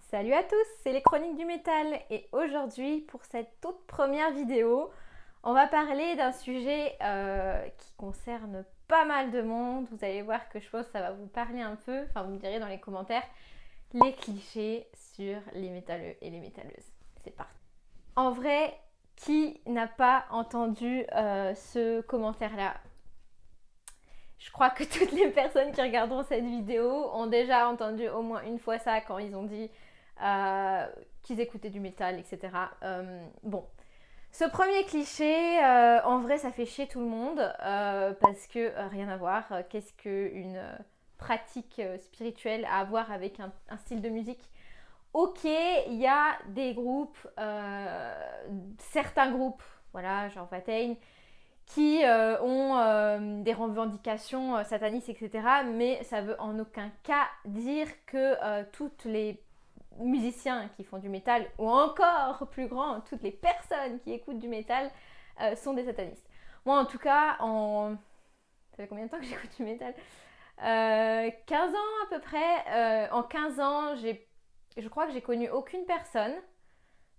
Salut à tous, c'est les Chroniques du Métal et aujourd'hui pour cette toute première vidéo, on va parler d'un sujet qui concerne pas mal de monde. Vous allez voir que je pense que ça va vous parler un peu, enfin vous me direz dans les commentaires, les clichés sur les métalleux et les métalleuses. C'est parti. En vrai, qui n'a pas entendu ce commentaire-là ? Je crois que toutes les personnes qui regarderont cette vidéo ont déjà entendu au moins une fois ça quand ils ont dit qu'ils écoutaient du métal, etc. Bon, ce premier cliché, en vrai, ça fait chier tout le monde parce que rien à voir. Qu'est-ce qu'une pratique spirituelle à avoir avec un style de musique ? Ok, il y a des groupes, certains groupes, voilà, genre Watain, qui ont des revendications satanistes, etc. Mais ça veut en aucun cas dire que toutes les musiciens qui font du métal, ou encore plus grand, toutes les personnes qui écoutent du métal sont des satanistes. Moi en tout cas, ça fait combien de temps que j'écoute du métal 15 ans à peu près. En 15 ans, je crois que j'ai connu aucune personne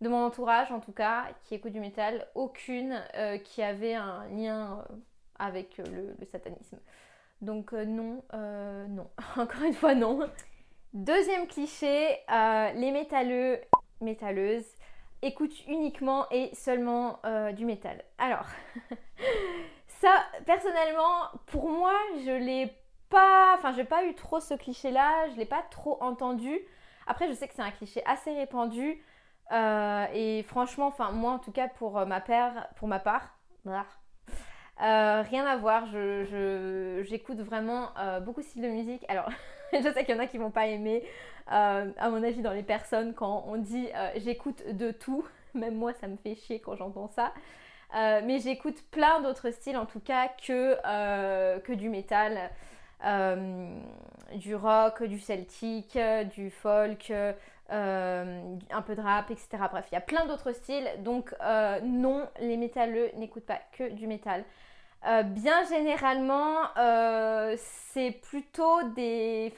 de mon entourage en tout cas, qui écoute du métal, aucune qui avait un lien avec le satanisme. Donc non, non. Encore une fois non. Deuxième cliché, les métalleux, métalleuses écoutent uniquement et seulement du métal. Alors, ça, personnellement, pour moi, j'ai pas eu trop ce cliché-là, je l'ai pas trop entendu. Après, je sais que c'est un cliché assez répandu. Et franchement, moi en tout cas pour ma part, rien à voir. J'écoute vraiment beaucoup de styles de musique. Alors, je sais qu'il y en a qui vont pas aimer. À mon avis, dans les personnes, quand on dit j'écoute de tout, même moi ça me fait chier quand j'entends ça. Mais j'écoute plein d'autres styles en tout cas que du métal. Du rock, du celtique, du folk, un peu de rap, etc. Bref, il y a plein d'autres styles. Donc non, les métalleux n'écoutent pas que du métal. Bien généralement, c'est plutôt les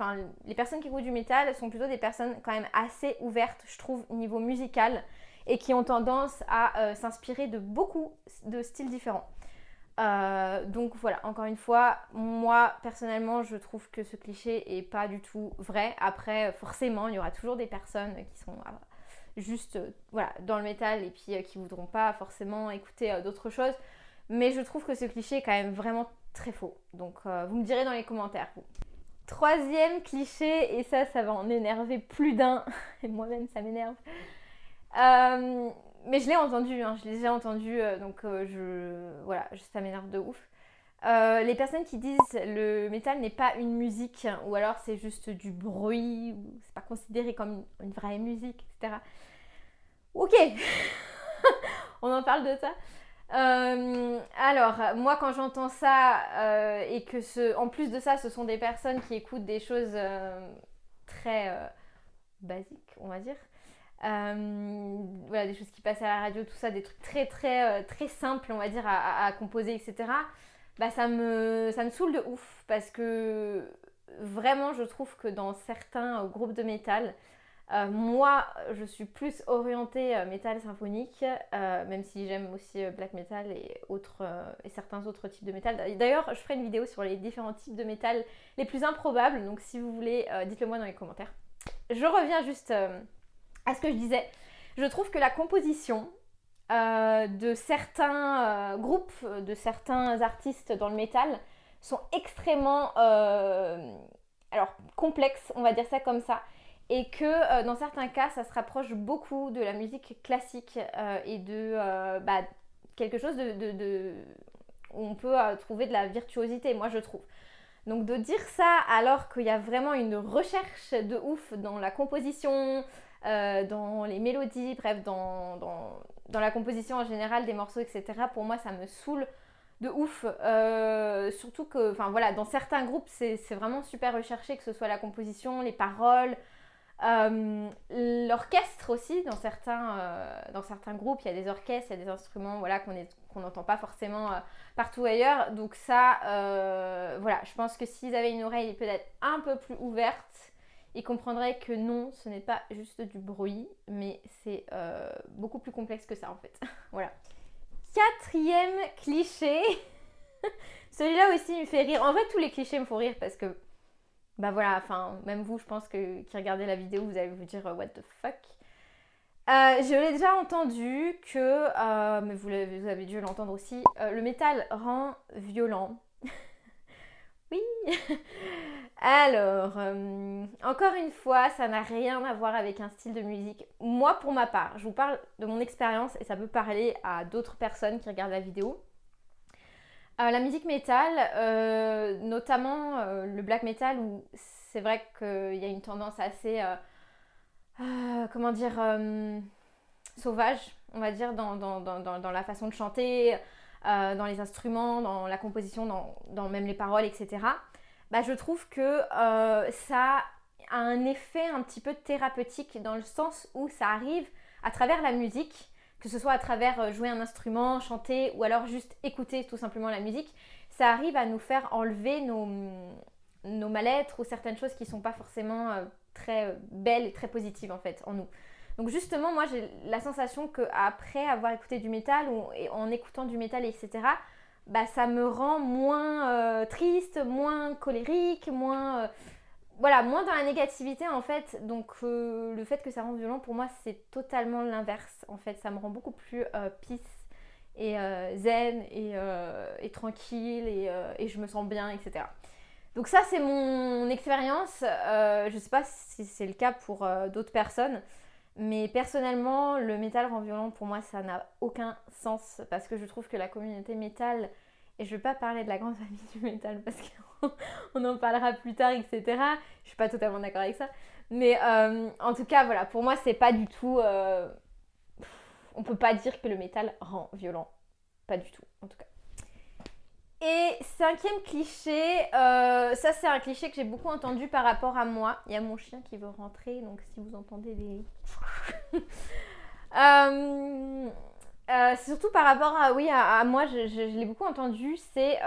personnes qui écoutent du métal sont plutôt des personnes quand même assez ouvertes, je trouve, niveau musical, et qui ont tendance à s'inspirer de beaucoup de styles différents. Donc voilà, encore une fois, moi personnellement je trouve que ce cliché est pas du tout vrai. Après forcément il y aura toujours des personnes qui sont juste voilà, dans le métal et puis qui voudront pas forcément écouter d'autres choses. Mais je trouve que ce cliché est quand même vraiment très faux. Donc vous me direz dans les commentaires. Vous. Troisième cliché, et ça va en énerver plus d'un, et moi-même ça m'énerve. Mais je l'ai entendu, je l'ai déjà entendu, donc voilà, ça m'énerve de ouf. Les personnes qui disent le métal n'est pas une musique, ou alors c'est juste du bruit, ou c'est pas considéré comme une vraie musique, etc. Ok, on en parle de ça. Alors, moi quand j'entends ça, et que en plus de ça, ce sont des personnes qui écoutent des choses très basiques, on va dire. Voilà, des choses qui passent à la radio, tout ça, des trucs très très très simples on va dire à composer, etc. Bah ça me saoule de ouf parce que vraiment je trouve que dans certains groupes de métal, moi je suis plus orientée métal symphonique, même si j'aime aussi black metal et certains autres types de métal. D'ailleurs je ferai une vidéo sur les différents types de métal les plus improbables, donc si vous voulez dites-le moi dans les commentaires. Je reviens juste à ce que je disais. Je trouve que la composition de certains groupes, de certains artistes dans le métal sont extrêmement complexes, on va dire ça comme ça, et que dans certains cas ça se rapproche beaucoup de la musique classique et de quelque chose où on peut trouver de la virtuosité, moi je trouve. Donc de dire ça alors qu'il y a vraiment une recherche de ouf dans la composition, dans les mélodies, bref, dans la composition en général des morceaux, etc. Pour moi, ça me saoule de ouf. Surtout que, voilà, dans certains groupes, c'est vraiment super recherché, que ce soit la composition, les paroles, l'orchestre aussi. Dans certains groupes, il y a des orchestres, il y a des instruments, voilà, qu'on n'entend pas forcément partout ailleurs. Donc ça, voilà, je pense que s'ils avaient une oreille peut-être un peu plus ouverte, il comprendrait que non, ce n'est pas juste du bruit, mais c'est beaucoup plus complexe que ça en fait. Voilà. Quatrième cliché. Celui-là aussi me fait rire. En vrai, tous les clichés me font rire parce que, bah voilà, enfin, même vous, je pense que qui regardez la vidéo, vous allez vous dire what the fuck. Je l'ai déjà entendu que, mais vous avez dû l'entendre aussi, le métal rend violent. Oui. Alors, encore une fois, ça n'a rien à voir avec un style de musique. Moi, pour ma part, je vous parle de mon expérience et ça peut parler à d'autres personnes qui regardent la vidéo. La musique métal, notamment le black metal, où c'est vrai qu'il y a une tendance assez, comment dire, sauvage, on va dire, dans la façon de chanter, dans les instruments, dans la composition, dans même les paroles, etc. Bah, je trouve que ça a un effet un petit peu thérapeutique dans le sens où ça arrive à travers la musique, que ce soit à travers jouer un instrument, chanter ou alors juste écouter tout simplement la musique, ça arrive à nous faire enlever nos mal-être ou certaines choses qui ne sont pas forcément très belles et très positives en fait en nous. Donc justement, moi j'ai la sensation qu'après avoir écouté du métal ou en écoutant du métal, etc., bah, ça me rend moins triste, moins colérique, moins moins dans la négativité en fait. Donc le fait que ça rend violent, pour moi, c'est totalement l'inverse. En fait, ça me rend beaucoup plus peace et zen et tranquille et je me sens bien, etc. Donc ça, c'est mon expérience. Je sais pas si c'est le cas pour d'autres personnes. Mais personnellement, le métal rend violent, pour moi, ça n'a aucun sens parce que je trouve que la communauté métal, et je ne vais pas parler de la grande famille du métal parce qu'on en parlera plus tard, etc. Je suis pas totalement d'accord avec ça. Mais en tout cas, voilà, pour moi, c'est pas du tout... on peut pas dire que le métal rend violent. Pas du tout, en tout cas. Et cinquième cliché, ça c'est un cliché que j'ai beaucoup entendu par rapport à moi. Il y a mon chien qui veut rentrer, donc si vous entendez des... c'est surtout par rapport à moi, je l'ai beaucoup entendu, c'est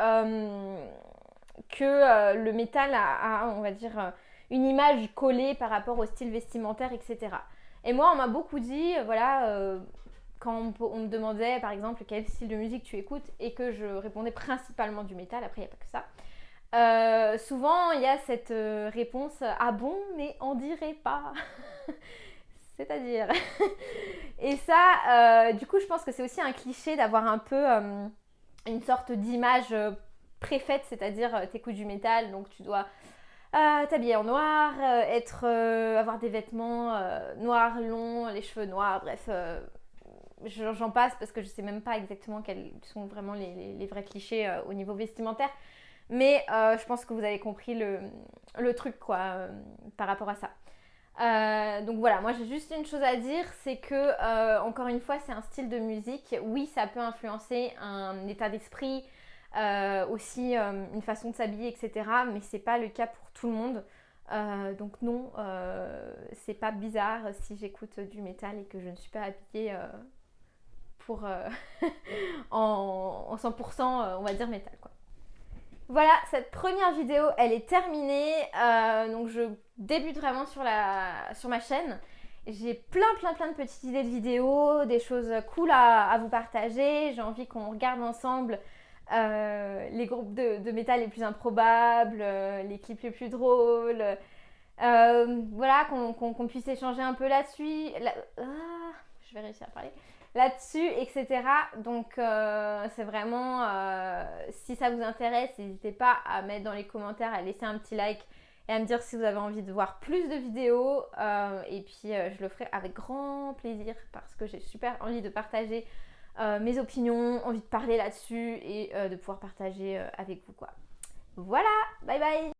que le métal a, on va dire, une image collée par rapport au style vestimentaire, etc. Et moi, on m'a beaucoup dit, quand on me demandait par exemple quel style de musique tu écoutes et que je répondais principalement du métal, après il n'y a pas que ça, souvent il y a cette réponse ah bon mais on dirait pas c'est-à-dire et ça du coup je pense que c'est aussi un cliché d'avoir un peu une sorte d'image préfaite, c'est-à-dire t'écoutes du métal donc tu dois t'habiller en noir, avoir des vêtements noirs longs, les cheveux noirs, bref j'en passe parce que je sais même pas exactement quels sont vraiment les vrais clichés au niveau vestimentaire. Mais je pense que vous avez compris le truc quoi par rapport à ça. Donc voilà, moi j'ai juste une chose à dire, c'est que encore une fois c'est un style de musique. Oui, ça peut influencer un état d'esprit, aussi une façon de s'habiller, etc. Mais c'est pas le cas pour tout le monde. Donc non, c'est pas bizarre si j'écoute du métal et que je ne suis pas habillée pour en 100% on va dire métal quoi. Voilà, cette première vidéo elle est terminée, donc je débute vraiment sur ma chaîne. J'ai plein de petites idées de vidéos, des choses cool à vous partager. J'ai envie qu'on regarde ensemble les groupes de métal les plus improbables, les clips les plus drôles, voilà, qu'on puisse échanger un peu là-dessus. Je vais réussir à parler là-dessus, etc. Donc c'est vraiment, si ça vous intéresse, n'hésitez pas à mettre dans les commentaires, à laisser un petit like et à me dire si vous avez envie de voir plus de vidéos. Et puis je le ferai avec grand plaisir parce que j'ai super envie de partager mes opinions, envie de parler là-dessus et de pouvoir partager avec vous quoi. Voilà, bye bye.